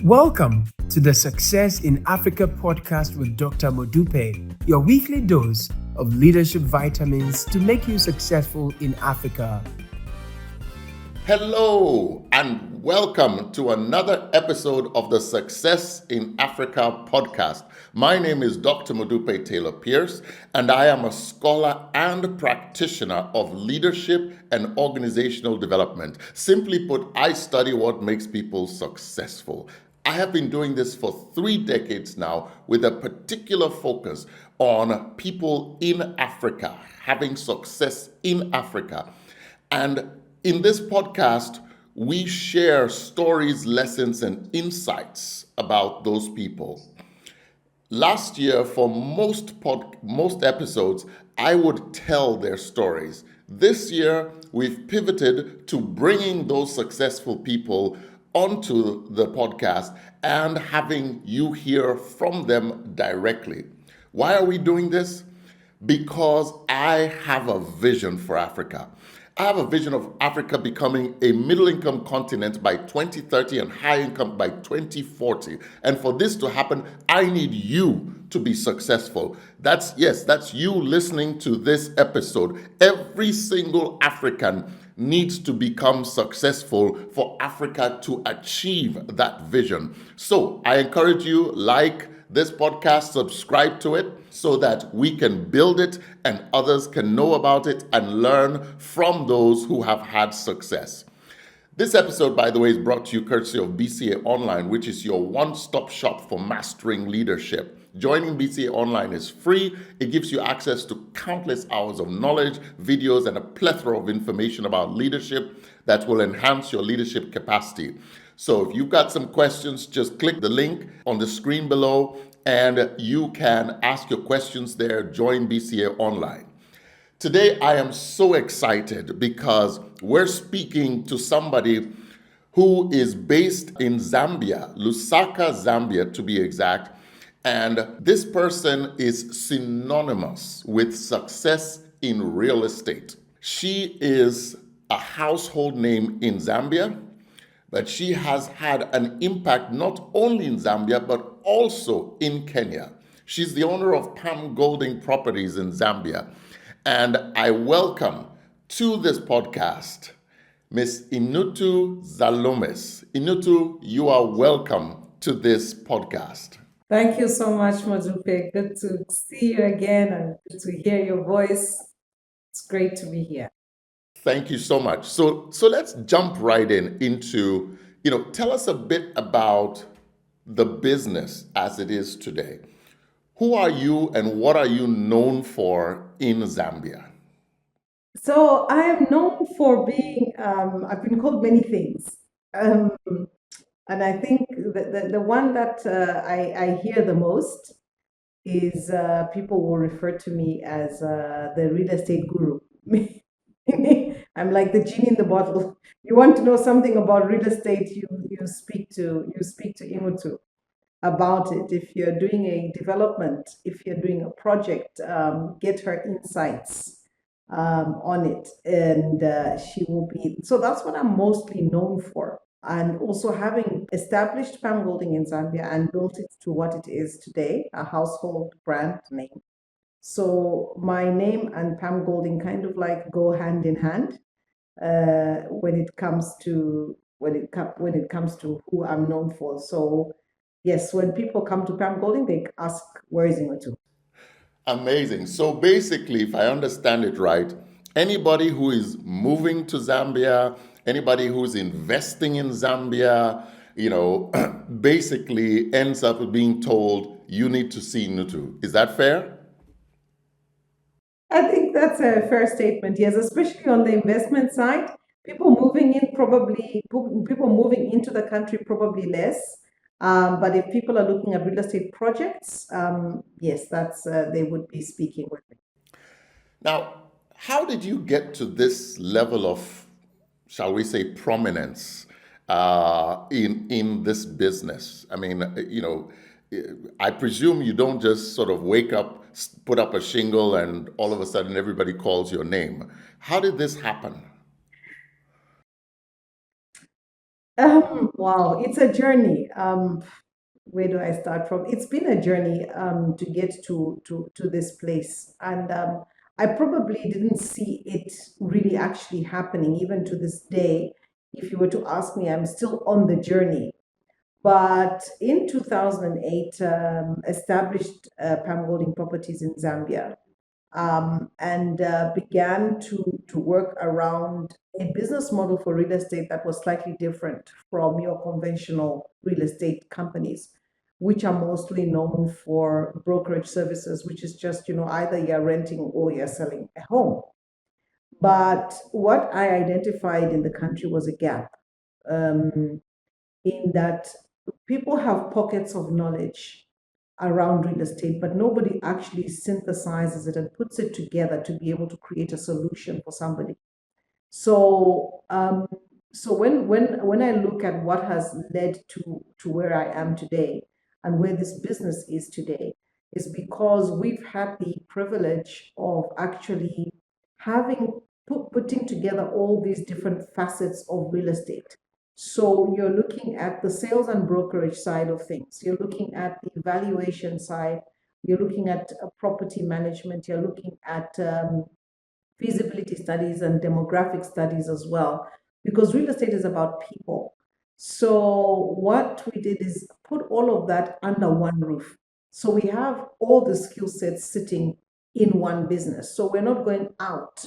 Welcome to the Success in Africa podcast with Dr Modupe, your weekly dose of leadership vitamins to make you successful in Africa. Hello and welcome to another episode of the Success in Africa podcast. My name is Dr. Modupe Taylor Pierce, and I am a scholar and practitioner of leadership and organizational development. Simply put, I study what makes people successful. I have been doing this for 3 decades now with a particular focus on people in Africa, having success in Africa. And in this podcast, we share stories, lessons, and insights about those people. Last year, for most episodes, I would tell their stories. This year, we've pivoted to bringing those successful people onto the podcast and having you hear from them directly. Why are we doing this? Because I have a vision for Africa. I have a vision of Africa becoming a middle-income continent by 2030 and high-income by 2040. And for this to happen, I need you to be successful. That's you listening to this episode. Every single African needs to become successful for Africa to achieve that vision. So I encourage you, like this podcast, subscribe to it so that we can build it and others can know about it and learn from those who have had success. This episode, by the way, is brought to you courtesy of BCA Online, which is your one-stop shop for mastering leadership. Joining BCA Online is free. It gives you access to countless hours of knowledge, videos, and a plethora of information about leadership that will enhance your leadership capacity. So if you've got some questions, just click the link on the screen below and you can ask your questions there. Join BCA Online. Today, I am so excited because we're speaking to somebody who is based in Zambia, Lusaka, Zambia, to be exact. And this person is synonymous with success in real estate. She is a household name in Zambia, but she has had an impact not only in Zambia, but also in Kenya. She's the owner of Palm Golding Properties in Zambia. And I welcome to this podcast, Miss Inutu Zaloumis. Inutu, you are welcome to this podcast. Thank you so much, Modupe. Good to see you again and good to hear your voice. It's great to be here. Thank you so much. So let's jump right into, tell us a bit about the business as it is today. Who are you and what are you known for in Zambia? So I am known for being, I've been called many things. And I think the one that I hear the most is people will refer to me as the real estate guru. I'm like the genie in the bottle. You want to know something about real estate, you speak to Inutu about it. If you're doing a development, if you're doing a project, get her insights on it, and she will be. So that's what I'm mostly known for. And also having established Palm Golding in Zambia and built it to what it is today, a household brand name. So my name and Palm Golding kind of like go hand in hand when it comes to who I'm known for. So yes, when people come to Palm Golding, they ask, where is Inutu? Amazing. So basically, if I understand it right, anybody who is moving to Zambia, anybody who's investing in Zambia, basically ends up being told, you need to see Inutu. Is that fair? I think that's a fair statement, yes, especially on the investment side. People moving into the country, probably less. But if people are looking at real estate projects, yes, that's they would be speaking with me. Now, how did you get to this level of, shall we say, prominence in this business? I mean, I presume you don't just sort of wake up, put up a shingle, and all of a sudden everybody calls your name. How did this happen? Wow, it's a journey. Where do I start from? It's been a journey to get to this place, and I probably didn't see it really actually happening even to this day. If you were to ask me, I'm still on the journey. But in 2008, established Pam Golding Properties in Zambia, and began to work around a business model for real estate that was slightly different from your conventional real estate companies, which are mostly known for brokerage services, which is just, either you're renting or you're selling a home. But what I identified in the country was a gap, in that people have pockets of knowledge around real estate, but nobody actually synthesizes it and puts it together to be able to create a solution for somebody. So, so when I look at what has led to where I am today and where this business is today, is because we've had the privilege of actually having putting together all these different facets of real estate. So you're looking at the sales and brokerage side of things. You're looking at the valuation side. You're looking at property management. You're looking at feasibility studies and demographic studies as well, because real estate is about people. So what we did is put all of that under one roof. So we have all the skill sets sitting in one business. So we're not going out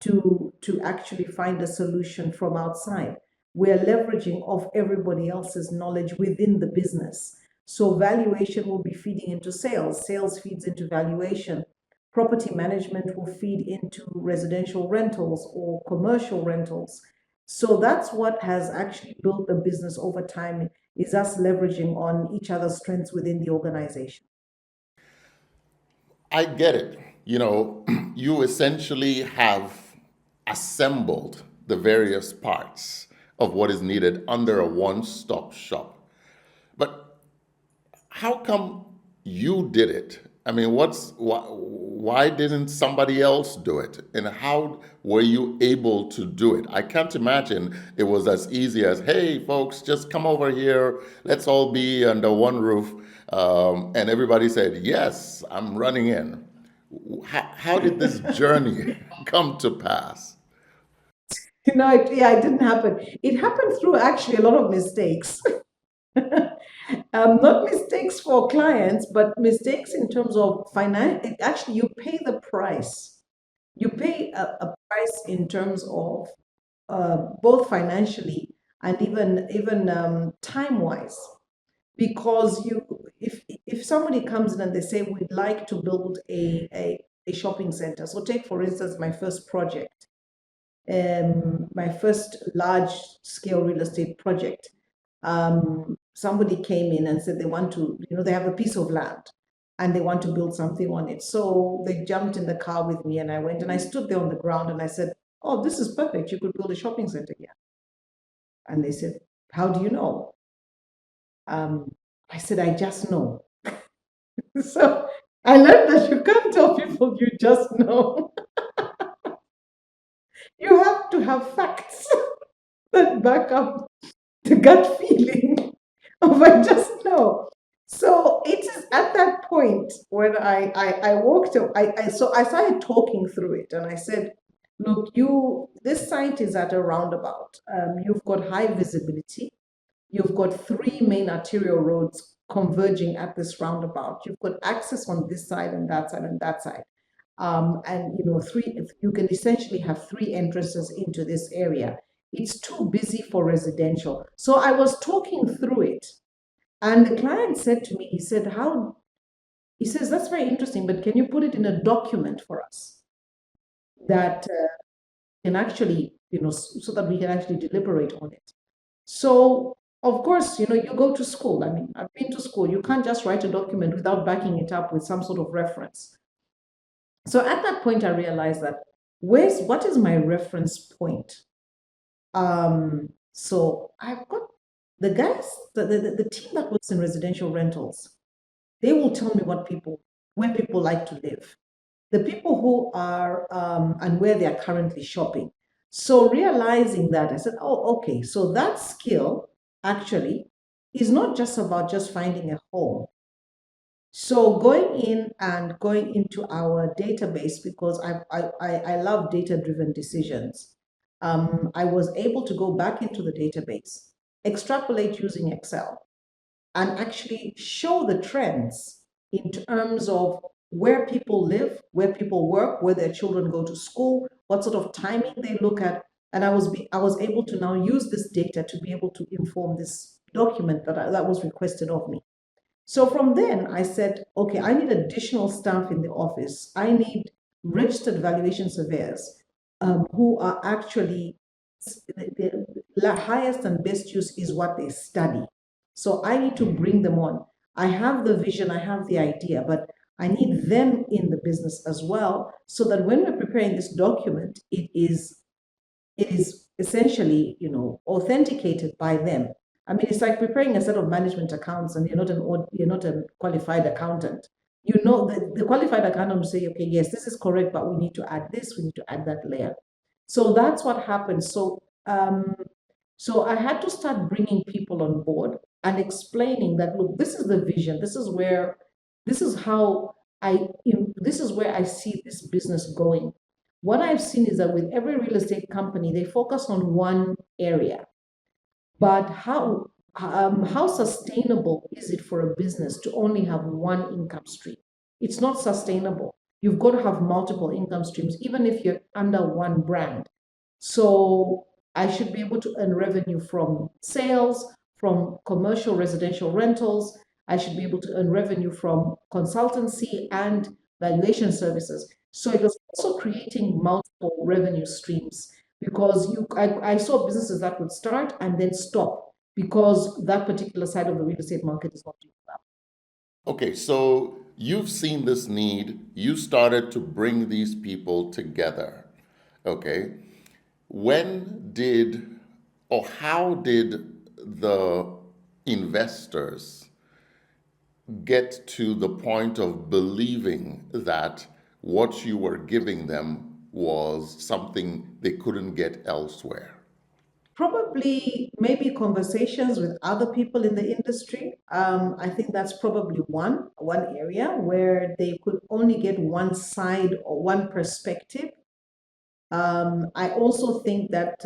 to actually find a solution from outside. We're leveraging off everybody else's knowledge within the business. So valuation will be feeding into sales, sales feeds into valuation, property management will feed into residential rentals or commercial rentals. So that's what has actually built the business over time, is us leveraging on each other's strengths within the organization. I get it. You essentially have assembled the various parts of what is needed under a one-stop shop. But how come you did it? I mean, why didn't somebody else do it? And how were you able to do it? I can't imagine it was as easy as, hey, folks, just come over here. Let's all be under one roof. And everybody said, yes, I'm running in. How did this journey come to pass? It didn't happen. It happened through actually a lot of mistakes. Not mistakes for clients, but mistakes in terms of finance. Actually, you pay the price. You pay a price in terms of both financially and even time wise, because if somebody comes in and they say we'd like to build a shopping center. So take for instance my first project, my first large scale real estate project. Somebody came in and said they want to, they have a piece of land and they want to build something on it. So they jumped in the car with me and I went and I stood there on the ground and I said, oh, this is perfect. You could build a shopping center here. And they said, how do you know? I said, I just know. So I learned that you can't tell people you just know. You have to have facts that back up the gut feeling of I just know. So it is at that point when I walked up, so I started talking through it and I said, look, this site is at a roundabout. You've got high visibility. You've got three main arterial roads converging at this roundabout. You've got access on this side and that side and that side. And you can essentially have three entrances into this area. It's too busy for residential. So I was talking through it. And the client said to me, he says, that's very interesting, but can you put it in a document for us that can actually, so that we can actually deliberate on it? So, of course, you go to school. I mean, I've been to school. You can't just write a document without backing it up with some sort of reference. So at that point, I realized that what is my reference point? So I've got the guys, the team that works in residential rentals. They will tell me where people like to live, the people who are and where they are currently shopping. So realizing that, I said, oh, okay, so that skill actually is not just about just finding a home. So going in and going into our database, because I love data-driven decisions, I was able to go back into the database, extrapolate using Excel, and actually show the trends in terms of where people live, where people work, where their children go to school, what sort of timing they look at. And I was able to now use this data to be able to inform this document that was requested of me. So from then, I said, okay, I need additional staff in the office. I need registered valuation surveyors who are actually the highest and best use is what they study. So I need to bring them on. I have the vision, I have the idea, but I need them in the business as well, so that when we're preparing this document, it is essentially, authenticated by them. I mean, it's like preparing a set of management accounts, and you're not a qualified accountant. The qualified accountant will say, okay, yes, this is correct, but we need to add this, we need to add that layer. So that's what happened. So I had to start bringing people on board and explaining that, look, this is the vision. This is where I see this business going. What I've seen is that with every real estate company, they focus on one area. But how sustainable is it for a business to only have one income stream? It's not sustainable. You've got to have multiple income streams, even if you're under one brand. So I should be able to earn revenue from sales, from commercial residential rentals. I should be able to earn revenue from consultancy and valuation services. So it was also creating multiple revenue streams, because I saw businesses that would start and then stop because that particular side of the real estate market is not doing well. Okay, so you've seen this need, you started to bring these people together. Okay, when did or how did the investors get to the point of believing that what you were giving them was something they couldn't get elsewhere? Probably maybe conversations with other people in the industry. I think that's probably one area where they could only get one side or one perspective. I also think that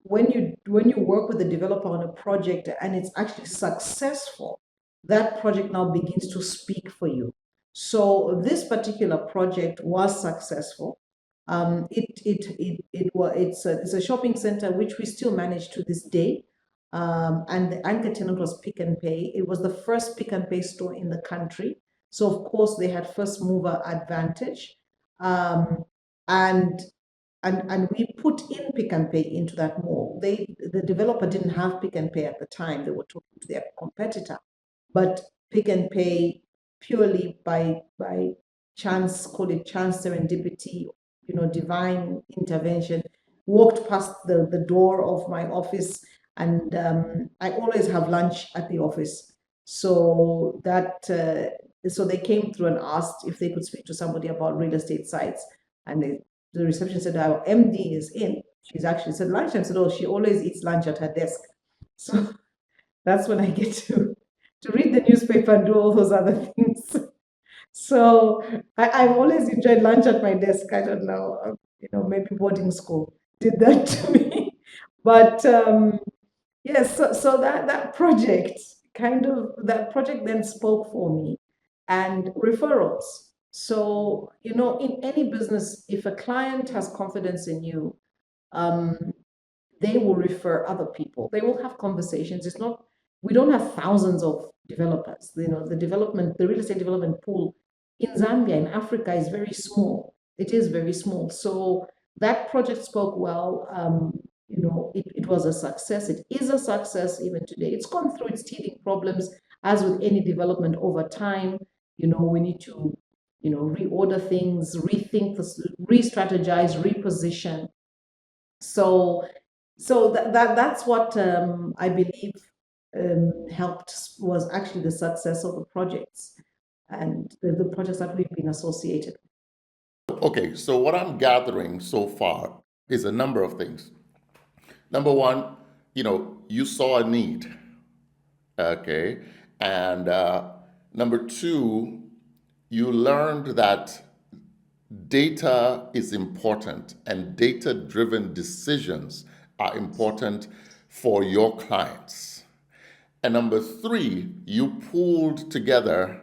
when you work with a developer on a project and it's actually successful, that project now begins to speak for you. So this particular project was successful. It's a shopping center which we still manage to this day. And the anchor tenant was Pick and Pay. It was the first Pick and Pay store in the country. So of course they had first mover advantage. And we put in Pick and Pay into that mall. The developer didn't have Pick and Pay at the time. They were talking to their competitor, but Pick and Pay, purely by chance, call it chance, serendipity, divine intervention, walked past the door of my office, and I always have lunch at the office. So so they came through and asked if they could speak to somebody about real estate sites, and the reception said our MD is in. She's actually said lunch. I said, oh, she always eats lunch at her desk. So that's when I get to read the newspaper and do all those other things. So I've always enjoyed lunch at my desk. I don't know, maybe boarding school did that to me. But yes, so that project then spoke for me, and referrals. So, in any business, if a client has confidence in you, they will refer other people. They will have conversations. We don't have thousands of developers. The real estate development pool in Zambia, in Africa, is very small. It is very small. So that project spoke well. It was a success. It is a success even today. It's gone through its teething problems, as with any development over time. We need to, reorder things, rethink, re-strategize, reposition. So that's what I believe helped, was actually the success of the projects and the projects that we've been associated with. Okay, so what I'm gathering so far is a number of things. Number one, you saw a need, okay? And number two, you learned that data is important and data-driven decisions are important for your clients. And number three, you pooled together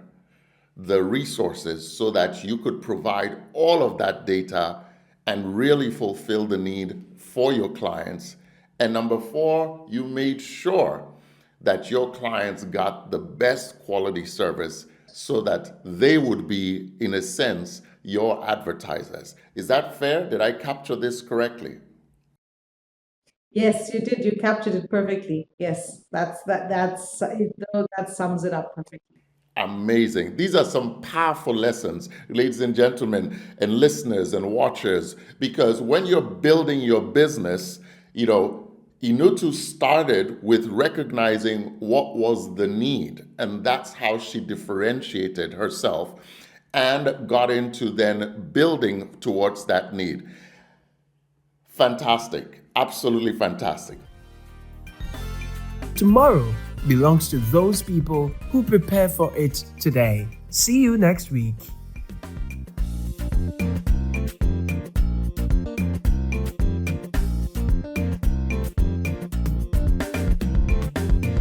the resources so that you could provide all of that data and really fulfill the need for your clients. And number four, you made sure that your clients got the best quality service so that they would be, in a sense, your advertisers. Is that fair? Did I capture this correctly? Yes, you did. You captured it perfectly. Yes, that sums it up perfectly. Amazing. These are some powerful lessons, ladies and gentlemen, and listeners and watchers, because when you're building your business, Inutu started with recognizing what was the need, and that's how she differentiated herself and got into then building towards that need. Fantastic. Absolutely fantastic. Tomorrow belongs to those people who prepare for it today. See you next week.